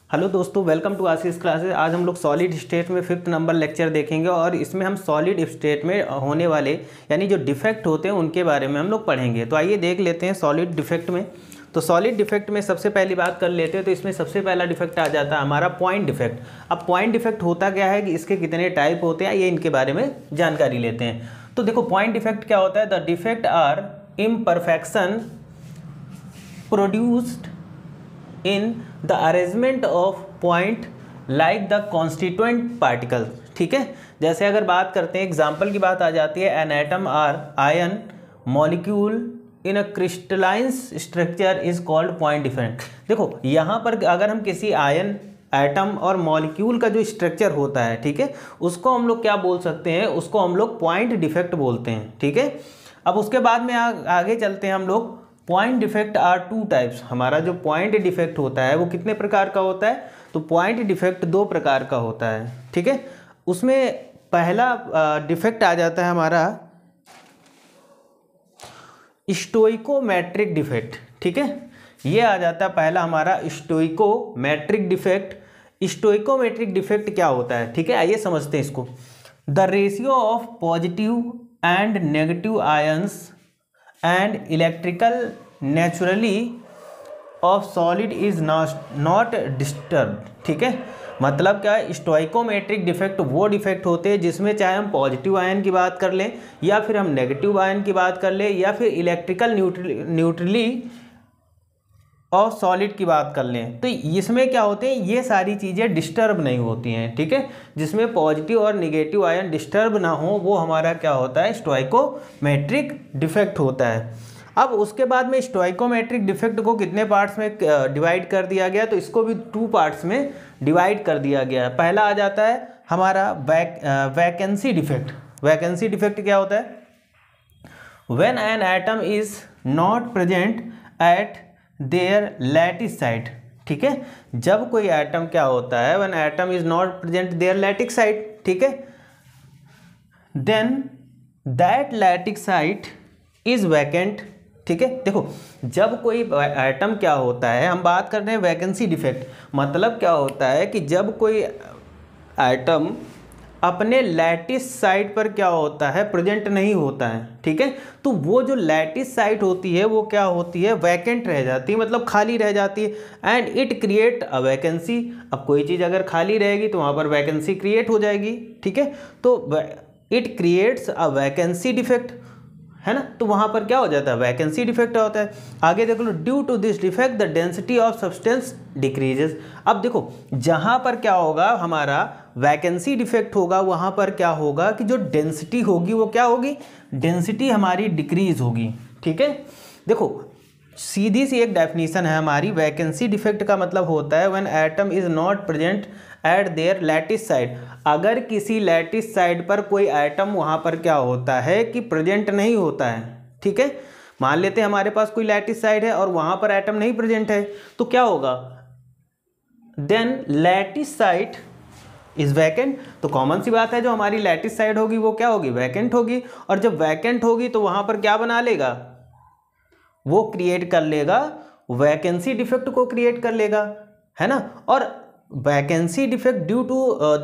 Hello दोस्तों, welcome to Ashish classes. आज हम लोग सॉलिड स्टेट में 5th नंबर लेक्चर देखेंगे और इसमें हम सॉलिड स्टेट में होने वाले यानी जो डिफेक्ट होते हैं उनके बारे में हम लोग पढ़ेंगे। तो आइए देख लेते हैं सॉलिड डिफेक्ट में। तो सॉलिड डिफेक्ट में सबसे पहली बात कर लेते हैं। तो इसमें सबसे पहला डिफेक्ट आ जाता है हमारा पॉइंट डिफेक्ट। अब पॉइंट डिफेक्ट होता क्या है कि इसके कितने टाइप होते हैं, ये इनके बारे में जानकारी लेते हैं। तो देखो पॉइंट डिफेक्ट क्या होता है। The defect are imperfection produced in the arrangement of point like the constituent particle. ठीक है, जैसे अगर बात करते हैं एग्जाम्पल की बात आ जाती है, an atom or ion molecule in a crystalline structure is called point defect. देखो यहाँ पर अगर हम किसी आयन एटम और मॉलिक्यूल का जो स्ट्रक्चर होता है, ठीक है, उसको हम लोग क्या बोल सकते हैं, उसको हम लोग पॉइंट डिफेक्ट बोलते हैं। ठीक है, अब उसके बाद में आगे चलते हैं हम लोग। Point defect are two types. हमारा जो पॉइंट डिफेक्ट होता है वो कितने प्रकार का होता है, तो पॉइंट डिफेक्ट 2 प्रकार का होता है। ठीक है, उसमें पहला डिफेक्ट आ जाता है हमारा स्टोइकोमेट्रिक डिफेक्ट। ठीक है, ये आ जाता है पहला हमारा स्टोइकोमेट्रिक डिफेक्ट। स्टोइकोमेट्रिक डिफेक्ट क्या होता है, ठीक है, आइए समझते हैं इसको। The ratio of positive and negative ions and electrical naturally of solid is not disturb. ठीक है, मतलब क्या है, स्टोइकोमेट्रिक डिफेक्ट वो डिफेक्ट होते हैं जिसमें चाहे हम पॉजिटिव आयन की बात कर लें या फिर हम नेगेटिव आयन की बात कर लें या फिर इलेक्ट्रिकल न्यूट्रली और सॉलिड की बात कर लें, तो इसमें क्या होते हैं, ये सारी चीज़ें डिस्टर्ब नहीं होती हैं। ठीक है, जिसमें पॉजिटिव और निगेटिव आयन डिस्टर्ब ना हो वो हमारा क्या होता है, स्टोइकोमेट्रिक डिफेक्ट होता है। अब उसके बाद में स्टोइकोमेट्रिक डिफेक्ट को कितने पार्ट्स में डिवाइड कर दिया गया, तो इसको भी 2 पार्ट्स में डिवाइड कर दिया गया है। पहला आ जाता है हमारा वैकेंसी डिफेक्ट। वैकेंसी डिफेक्ट क्या होता है, when an atom is not present at their lattice site. ठीक है, जब कोई एटम क्या होता है, when atom is not present their lattice site, ठीक है, then that lattice site is vacant. ठीक है, देखो जब कोई एटम क्या होता है, हम बात कर रहे हैं वैकेंसी डिफेक्ट, मतलब क्या होता है कि जब कोई एटम अपने लैटिस साइड पर क्या होता है, प्रेजेंट नहीं होता है। ठीक है, तो वो जो लैटिस साइड होती है वो क्या होती है, वैकेंट रह जाती है, मतलब खाली रह जाती है। And it create a vacancy. अब कोई चीज़ अगर खाली रहेगी तो वहाँ पर वैकेंसी क्रिएट हो जाएगी। ठीक है, तो it creates a vacancy defect, है ना, तो वहाँ पर क्या हो जाता है, वैकेंसी डिफेक्ट होता है। आगे देख लो, due to this defect the density of substance decreases. अब देखो जहाँ पर क्या होगा, हमारा वैकेंसी डिफेक्ट होगा, वहाँ पर क्या होगा कि जो डेंसिटी होगी वो क्या होगी, डेंसिटी हमारी डिक्रीज होगी। ठीक है, देखो सीधी सी एक डेफिनेशन है हमारी, वैकेंसी डिफेक्ट का मतलब होता है when atom is not present at their lattice side. अगर किसी लैटिस साइड पर कोई एटम वहाँ पर क्या होता है कि प्रेजेंट नहीं होता है। ठीक है, मान लेते हैं हमारे पास कोई लैटिस साइड है और वहाँ पर एटम नहीं प्रेजेंट है, तो क्या होगा, then lattice site is vacant. तो कॉमन सी बात है, जो हमारी लैटिस साइड होगी वो क्या होगी, वैकेंट होगी। और जब वैकेंट होगी तो वहाँ पर क्या बना लेगा, वो क्रिएट कर लेगा, वैकेंसी डिफेक्ट को क्रिएट कर लेगा, है ना। और vacancy defect due to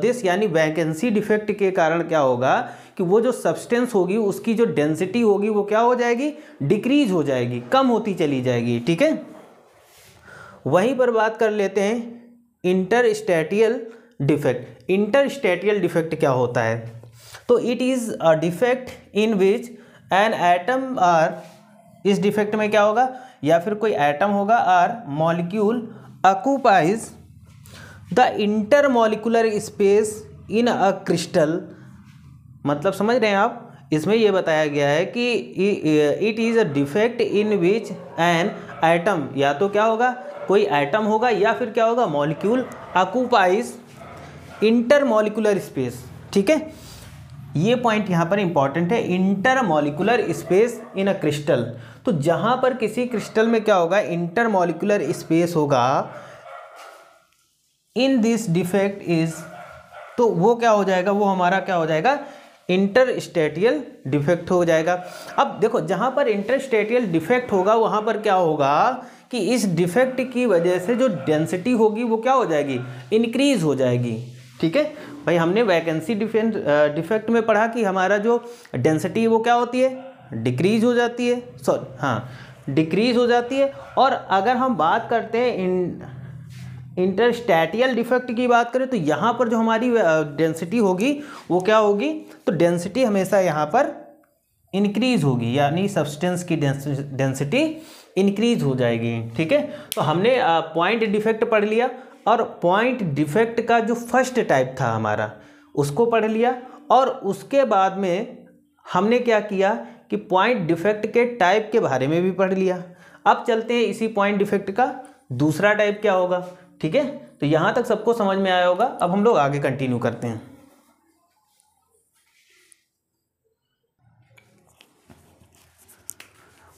this, यानी वैकेंसी डिफेक्ट के कारण क्या होगा कि वो जो सब्सटेंस होगी उसकी जो डेंसिटी होगी वो क्या हो जाएगी, डिक्रीज हो जाएगी, कम होती चली जाएगी। ठीक है, वहीं पर बात कर लेते हैं इंटरस्टेटियल डिफेक्ट। इंटरस्टेटियल डिफेक्ट क्या होता है, तो it is a defect in which an atom or, इस डिफेक्ट में क्या होगा, या फिर कोई एटम होगा or molecule occupies the intermolecular space in a crystal. मतलब समझ रहे हैं आप, इसमें यह बताया गया है कि it is a defect in which an atom, या तो क्या होगा, कोई एटम होगा या फिर क्या होगा, मॉलिक्यूल ऑक्यूपाइज इंटरमॉलिकुलर स्पेस। ठीक है, ये पॉइंट यहाँ पर इंपॉर्टेंट है, intermolecular space in a crystal. तो जहाँ पर किसी क्रिस्टल में क्या होगा, इंटरमॉलिकुलर स्पेस होगा, इन दिस डिफेक्ट इज, तो वो क्या हो जाएगा, वो हमारा क्या हो जाएगा, इंटरस्टेटियल डिफेक्ट हो जाएगा। अब देखो जहाँ पर इंटरस्टेटियल डिफेक्ट होगा वहाँ पर क्या होगा कि इस डिफेक्ट की वजह से जो डेंसिटी होगी वो क्या हो जाएगी, इंक्रीज हो जाएगी। ठीक है भाई, हमने वैकेंसी डिफेक्ट में पढ़ा कि हमारा जो डेंसिटी वो क्या होती है, डिक्रीज हो जाती है, सॉरी हाँ डिक्रीज हो जाती है। और अगर हम बात करते हैं इंटरस्टैटियल डिफेक्ट की बात करें तो यहाँ पर जो हमारी डेंसिटी होगी वो क्या होगी, तो डेंसिटी हमेशा यहाँ पर इंक्रीज होगी, यानी सब्सटेंस की डेंसिटी इंक्रीज हो जाएगी। ठीक है, तो हमने पॉइंट डिफेक्ट पढ़ लिया और पॉइंट डिफेक्ट का जो फर्स्ट टाइप था हमारा उसको पढ़ लिया, और उसके बाद में हमने क्या किया कि पॉइंट डिफेक्ट के टाइप के बारे में भी पढ़ लिया। अब चलते हैं इसी पॉइंट डिफेक्ट का दूसरा टाइप क्या होगा। ठीक है, तो यहाँ तक सबको समझ में आया होगा। अब हम लोग आगे कंटिन्यू करते हैं।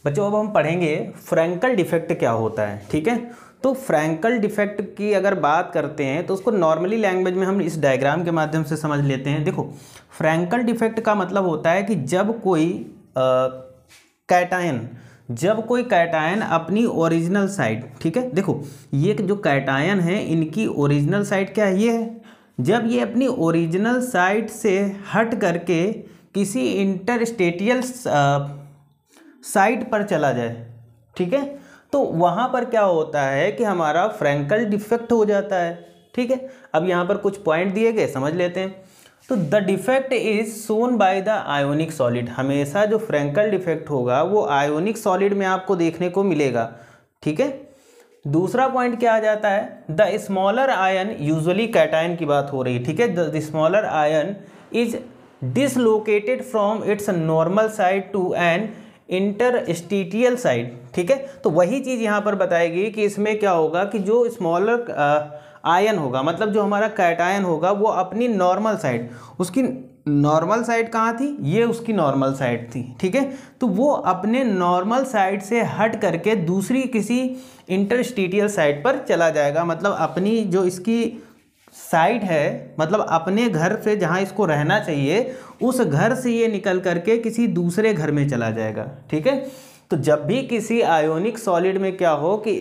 बच्चों अब हम पढ़ेंगे फ्रैंकल डिफेक्ट क्या होता है। ठीक है, तो फ्रैंकल डिफेक्ट की अगर बात करते हैं तो उसको नॉर्मली लैंग्वेज में हम इस डायग्राम के माध्यम से समझ लेते हैं। देखो, फ्रैंकल डिफेक्ट का मतलब होता है कि जब कोई कैटायन अपनी ओरिजिनल साइड, ठीक है, देखो ये जो कैटायन है इनकी ओरिजिनल साइड क्या है, ये है। जब ये अपनी ओरिजिनल साइड से हट करके किसी इंटरस्टेटियल साइड पर चला जाए, ठीक है, तो वहाँ पर क्या होता है कि हमारा फ्रैंकल डिफेक्ट हो जाता है। ठीक है, अब यहाँ पर कुछ पॉइंट दिए गए, समझ लेते हैं। तो the defect is shown by the ionic solid, हमेशा जो फ्रैंकल डिफेक्ट होगा वो आयोनिक सॉलिड में आपको देखने को मिलेगा। ठीक है, दूसरा पॉइंट क्या आ जाता है, the smaller ion, usually cation की बात हो रही है। ठीक है, the smaller ion is dislocated from its normal site to an interstitial site. ठीक है, तो वही चीज़ यहाँ पर बताएगी कि इसमें क्या होगा कि जो स्मॉलर आयन होगा, मतलब जो हमारा कैटायन होगा वो अपनी नॉर्मल साइड, उसकी नॉर्मल साइड कहाँ थी, ये उसकी नॉर्मल साइड थी। ठीक है, तो वो अपने नॉर्मल साइड से हट करके दूसरी किसी इंटरस्टिटियल साइड पर चला जाएगा, मतलब अपनी जो इसकी साइड है, मतलब अपने घर से जहाँ इसको रहना चाहिए उस घर से ये निकल करके किसी दूसरे घर में चला जाएगा। ठीक है, तो जब भी किसी आयोनिक सॉलिड में क्या हो कि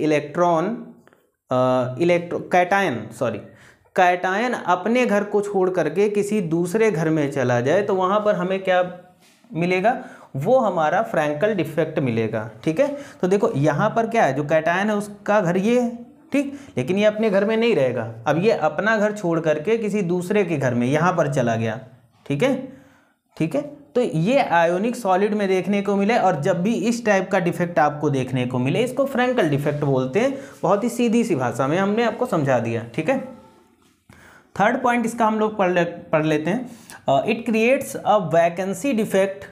कैटायन अपने घर को छोड़ करके किसी दूसरे घर में चला जाए तो वहाँ पर हमें क्या मिलेगा, वो हमारा फ्रैंकल डिफेक्ट मिलेगा। ठीक है, तो देखो यहाँ पर क्या है, जो कैटायन है उसका घर ये है, ठीक, लेकिन ये अपने घर में नहीं रहेगा, अब ये अपना घर छोड़ करके किसी दूसरे के घर में यहाँ पर चला गया। ठीक है, ठीक है, तो ये आयोनिक सॉलिड में देखने को मिले, और जब भी इस टाइप का डिफेक्ट आपको देखने को मिले इसको फ्रैंकल डिफेक्ट बोलते हैं। बहुत ही सीधी सी भाषा में हमने आपको समझा दिया। ठीक है, थर्ड पॉइंट इसका हम लोग पढ़ लेते हैं। It creates a vacancy defect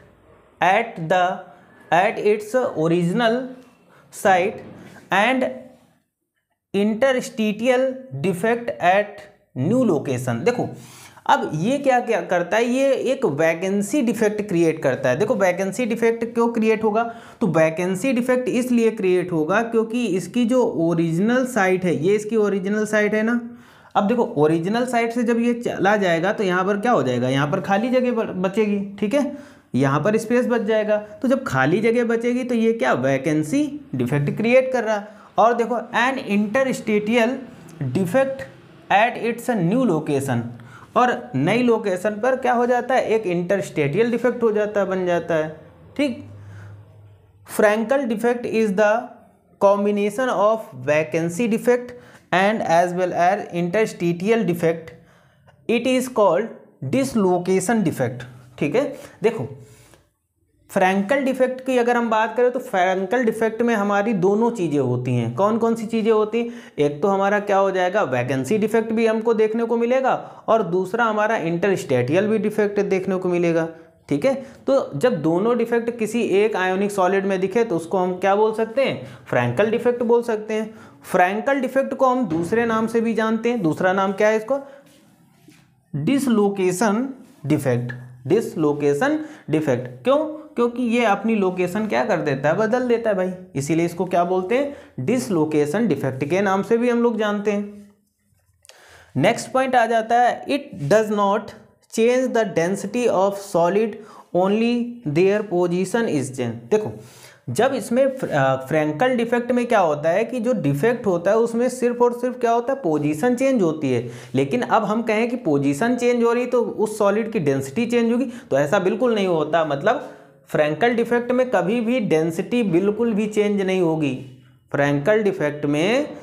at its original site and interstitial defect at new location. देखो अब ये क्या क्या करता है, ये एक वैकेंसी डिफेक्ट क्रिएट करता है। देखो वैकेंसी डिफेक्ट क्यों क्रिएट होगा, तो वैकेंसी डिफेक्ट इसलिए क्रिएट होगा क्योंकि इसकी जो ओरिजिनल साइट है, ये इसकी ओरिजिनल साइट है ना। अब देखो ओरिजिनल साइट से जब ये चला जाएगा तो यहाँ पर क्या हो जाएगा, यहाँ पर खाली जगह बचेगी। ठीक है, यहाँ पर स्पेस बच जाएगा, तो जब खाली जगह बचेगी तो ये क्या वैकेंसी डिफेक्ट क्रिएट कर रहा है। और देखो an interstitial defect at its new location, और नई लोकेशन पर क्या हो जाता है, एक इंटरस्टेटियल डिफेक्ट हो जाता है, बन जाता है। ठीक, Frenkel defect is the combination of vacancy defect and as well as interstitial defect, it is called dislocation defect. ठीक है, देखो फ्रैंकल डिफेक्ट की अगर हम बात करें तो फ्रैंकल डिफेक्ट में हमारी दोनों चीज़ें होती हैं। कौन कौन सी चीज़ें होती हैं, एक तो हमारा क्या हो जाएगा वैकेंसी डिफेक्ट भी हमको देखने को मिलेगा, और दूसरा हमारा इंटरस्टेटियल भी डिफेक्ट देखने को मिलेगा। ठीक है, तो जब दोनों डिफेक्ट किसी एक आयोनिक सॉलिड में दिखे तो उसको हम क्या बोल सकते हैं, फ्रैंकल डिफेक्ट बोल सकते हैं। फ्रैंकल डिफेक्ट को हम दूसरे नाम से भी जानते हैं, दूसरा नाम क्या है इसको, डिसलोकेशन डिफेक्ट। डिसलोकेशन डिफेक्ट क्यों, क्योंकि ये अपनी लोकेशन क्या कर देता है, बदल देता है भाई, इसीलिए इसको क्या बोलते हैं, डिसलोकेशन डिफेक्ट के नाम से भी हम लोग जानते हैं। नेक्स्ट पॉइंट आ जाता है, it does not change the density of solid only their position is change. देखो जब इसमें फ्रैंकल डिफेक्ट में क्या होता है कि जो डिफेक्ट होता है उसमें सिर्फ और सिर्फ क्या होता है, पोजीशन चेंज होती है। लेकिन अब हम कहें कि पोजीशन चेंज हो रही तो उस सॉलिड की डेंसिटी चेंज होगी, तो ऐसा बिल्कुल नहीं होता। मतलब फ्रैंकल डिफेक्ट में कभी भी डेंसिटी बिल्कुल भी चेंज नहीं होगी। फ्रैंकल डिफेक्ट में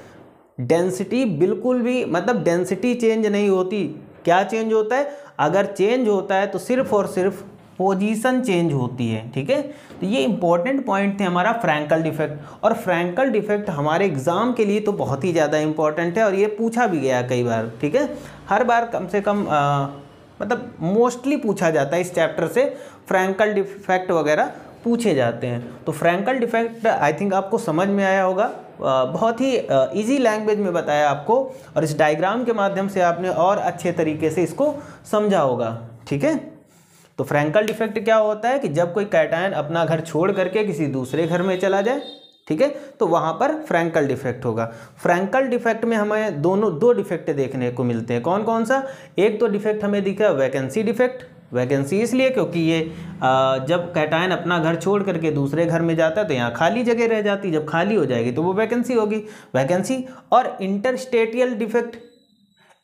डेंसिटी बिल्कुल भी, मतलब डेंसिटी चेंज नहीं होती। क्या चेंज होता है? अगर चेंज होता है तो सिर्फ और सिर्फ पोजीशन चेंज होती है। ठीक है, तो ये इंपॉर्टेंट पॉइंट थे हमारा फ्रैंकल डिफेक्ट। और फ्रैंकल डिफेक्ट हमारे एग्जाम के लिए तो बहुत ही ज़्यादा इंपॉर्टेंट है और ये पूछा भी गया कई बार। ठीक है, हर बार कम से कम मतलब मोस्टली पूछा जाता है इस चैप्टर से, फ्रैंकल डिफेक्ट वगैरह पूछे जाते हैं। तो फ्रैंकल डिफेक्ट आई थिंक आपको समझ में आया होगा, बहुत ही इजी लैंग्वेज में बताया आपको, और इस डायग्राम के माध्यम से आपने और अच्छे तरीके से इसको समझा होगा। ठीक है, तो फ्रैंकल डिफेक्ट क्या होता है कि जब कोई कैटायन अपना घर छोड़ करके किसी दूसरे घर में चला जाए, ठीक है, तो वहाँ पर फ्रैंकल डिफेक्ट होगा। फ्रैंकल डिफेक्ट में हमें दो डिफेक्ट देखने को मिलते हैं। कौन कौन सा? एक तो डिफेक्ट हमें दिखा वैकेंसी डिफेक्ट। वैकेंसी इसलिए क्योंकि ये जब कैटायन अपना घर छोड़ करके दूसरे घर में जाता है तो यहाँ खाली जगह रह जाती, जब खाली हो जाएगी तो वो वैकेंसी होगी, वैकेंसी। और इंटरस्टेटियल डिफेक्ट,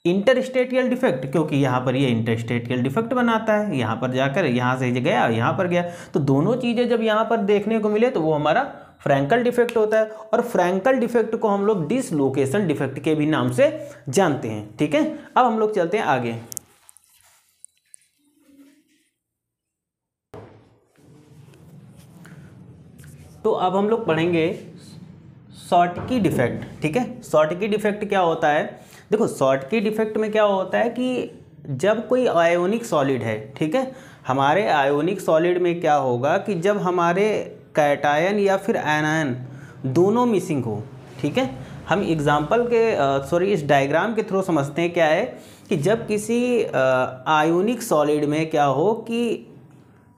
इंटरस्टेटियल डिफेक्ट क्योंकि यहाँ पर ये इंटरस्टेटियल डिफेक्ट बनाता है, यहाँ पर जाकर यहाँ से गया यहाँ पर गया, तो दोनों चीज़ें जब यहाँ पर देखने को मिले तो वो हमारा फ्रैंकल डिफेक्ट होता है। और फ्रैंकल डिफेक्ट को हम लोग डिसलोकेशन डिफेक्ट के भी नाम से जानते हैं। ठीक है, अब हम लोग चलते हैं आगे। तो अब हम लोग पढ़ेंगे शॉर्टकी डिफेक्ट। ठीक है, शॉर्टकी डिफेक्ट क्या होता है? देखो, शॉर्टकी डिफेक्ट में क्या होता है कि जब कोई आयोनिक सॉलिड है, ठीक है, हमारे आयोनिक सॉलिड में क्या होगा कि जब हमारे कैटायन या फिर आयन दोनों मिसिंग हो, ठीक है, हम एग्जांपल के इस डायग्राम के थ्रू समझते हैं। क्या है कि जब किसी आयोनिक सॉलिड में क्या हो कि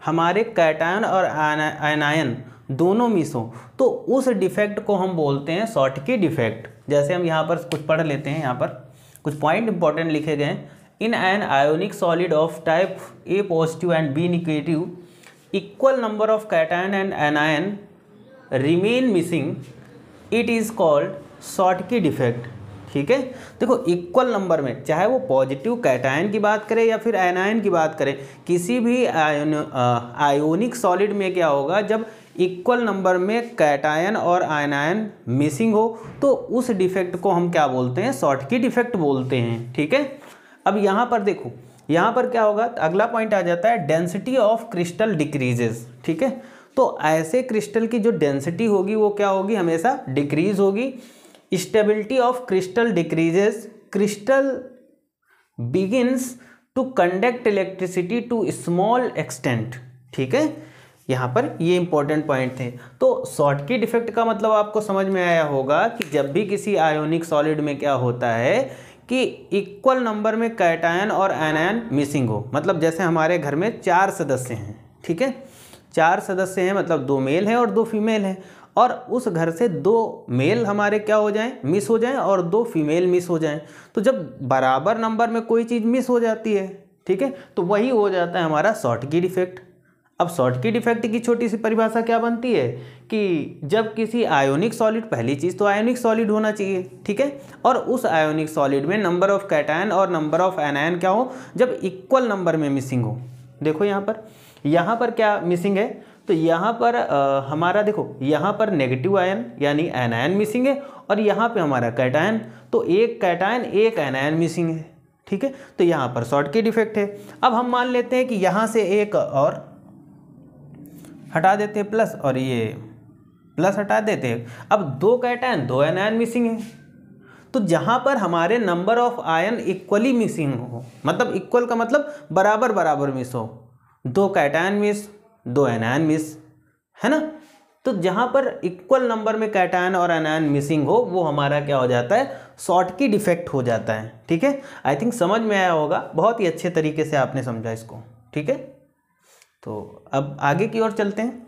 हमारे कैटायन और आयनायन दोनों मिस हो, तो उस डिफेक्ट को हम बोलते हैं शॉर्टकी डिफेक्ट। जैसे हम यहाँ पर कुछ पढ़ लेते हैं, यहाँ पर कुछ पॉइंट इंपॉर्टेंट लिखे गए हैं। In an ionic solid of type A positive and B negative, equal number of cation and anion remain missing, it is called Schottky defect. ठीक है, देखो इक्वल नंबर में, चाहे वो पॉजिटिव कैटायन की बात करें या फिर एनायन की बात करें, किसी भी आयोनिक सॉलिड में क्या होगा, जब इक्वल नंबर में कैटायन और आयनायन मिसिंग हो तो उस डिफेक्ट को हम क्या बोलते हैं? शॉर्टकी डिफेक्ट बोलते हैं। ठीक है, अब यहाँ पर देखो, यहाँ पर क्या होगा, अगला पॉइंट आ जाता है डेंसिटी ऑफ क्रिस्टल डिक्रीजेस। ठीक है, तो ऐसे क्रिस्टल की जो डेंसिटी होगी वो क्या होगी? हमेशा डिक्रीज होगी। Stability of crystal decreases, crystal begins to conduct electricity to small extent. ठीक है, यहाँ पर ये इंपॉर्टेंट पॉइंट थे। तो शॉर्टकी डिफेक्ट का मतलब आपको समझ में आया होगा कि जब भी किसी आयोनिक सॉलिड में क्या होता है कि इक्वल नंबर में कैटायन और एनायन मिसिंग हो, मतलब जैसे हमारे घर में 4 सदस्य हैं, ठीक है, 4 सदस्य हैं, मतलब 2 मेल हैं और 2 फीमेल हैं, और उस घर से 2 मेल हमारे क्या हो जाएं? मिस हो जाएं, और 2 फीमेल मिस हो जाएं। तो जब बराबर नंबर में कोई चीज़ मिस हो जाती है, ठीक है, तो वही हो जाता है हमारा शॉर्टकी डिफेक्ट। अब शॉर्टकी डिफेक्ट की छोटी सी परिभाषा क्या बनती है कि जब किसी आयोनिक सॉलिड, पहली चीज़ तो आयोनिक सॉलिड होना चाहिए, ठीक है, और उस आयोनिक सॉलिड में नंबर ऑफ कैटायन और नंबर ऑफ एनायन क्या हो, जब इक्वल नंबर में मिसिंग हो। देखो यहाँ पर क्या मिसिंग है, तो यहाँ पर हमारा देखो, यहाँ पर नेगेटिव आयन यानी एनायन मिसिंग है, और यहाँ पे हमारा कैटायन, तो एक कैटायन एक एनायन मिसिंग है। ठीक है, तो यहाँ पर शॉर्टकी डिफेक्ट है। अब हम मान लेते हैं कि यहाँ से एक और हटा देते हैं प्लस, और ये प्लस हटा देते हैं। अब 2 कैटायन 2 एनायन मिसिंग है, तो जहाँ पर हमारे number of ion equally missing हो, मतलब इक्वल का मतलब बराबर बराबर मिस हो, 2 कैटायन मिस 2 एनायन मिस, है ना, तो जहाँ पर इक्वल नंबर में कैटायन और एनायन मिसिंग हो वो हमारा क्या हो जाता है? शॉर्टकी डिफेक्ट हो जाता है। ठीक है, आई थिंक समझ में आया होगा, बहुत ही अच्छे तरीके से आपने समझा इसको। ठीक है, तो अब आगे की ओर चलते हैं।